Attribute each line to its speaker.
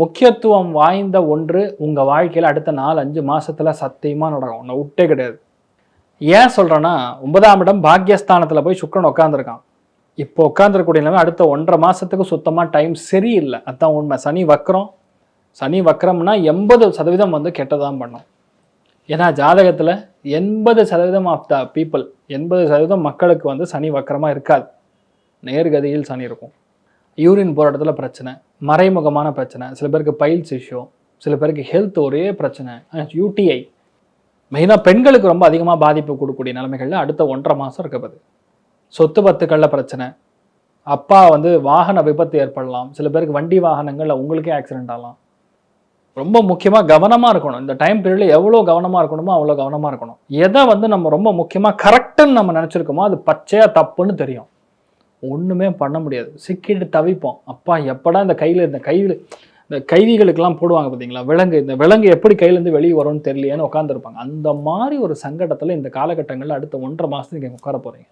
Speaker 1: முக்கியத்துவம் வாய்ந்த ஒன்று உங்கள் வாழ்க்கையில் அடுத்த 4-5 மாசத்துல சத்தியமாக நடக்கும். ஒன்று விட்டே கிடையாது. ஏன் சொல்கிறேன்னா 9ஆம் இடம் பாக்யஸ்தானத்தில் போய் சுக்கிரன் உட்காந்துருக்கான். இப்போ உட்காந்துருக்கூடிய நிலைமை அடுத்த 1.5 மாதத்துக்கு சுத்தமாக டைம் சரியில்லை. அதுதான் உண்மை. சனி வக்கரம்னா 80% வந்து கெட்டதான் பண்ணும். ஏன்னா ஜாதகத்தில் 80% ஆஃப் த பீப்புள் 80% மக்களுக்கு வந்து சனி வக்கரமாக இருக்காது. நேர்கதியில் சனி இருக்கும். யூரின் போகிற இடத்துல பிரச்சனை, மறைமுகமான பிரச்சனை, சில பேருக்கு பைல்ஸ் இஷ்யூ, சில பேருக்கு ஹெல்த் ஒரே பிரச்சனை, யூடிஐ, மெயினாக பெண்களுக்கு ரொம்ப அதிகமாக பாதிப்பு கொடுக்கக்கூடிய நிலைமைகளில் அடுத்த 1.5 மாதம் இருக்கப்படுது. சொத்து பத்துக்களில் பிரச்சனை, அப்பா வந்து வாகன விபத்து ஏற்படலாம், சில பேருக்கு வண்டி வாகனங்களில் உங்களுக்கே ஆக்சிடென்ட் ஆகலாம். ரொம்ப முக்கியமாக கவனமாக இருக்கணும். இந்த டைம் பீரியடில் எவ்வளோ கவனமாக இருக்கணுமோ அவ்வளோ கவனமாக இருக்கணும். எதை வந்து நம்ம ரொம்ப முக்கியமாக கரெக்டுன்னு நம்ம நினச்சிருக்கோமோ அது பச்சையாக தப்புன்னு தெரியும். ஒன்றுமே பண்ண முடியாது. சிக்கிட்டு தவிப்போம். அப்பா எப்படா இந்த கைதிகளுக்கெல்லாம் போடுவாங்க பார்த்தீங்களா விலங்கு, இந்த விலங்கு எப்படி கையிலேருந்து வெளியே வரும்னு தெரியலையேன்னு உட்காந்துருப்பாங்க. அந்த மாதிரி ஒரு சங்கடத்தில் இந்த காலகட்டங்களில் அடுத்த 1.5 மாதத்துக்கு நீங்கள் உட்கார போகிறீங்க.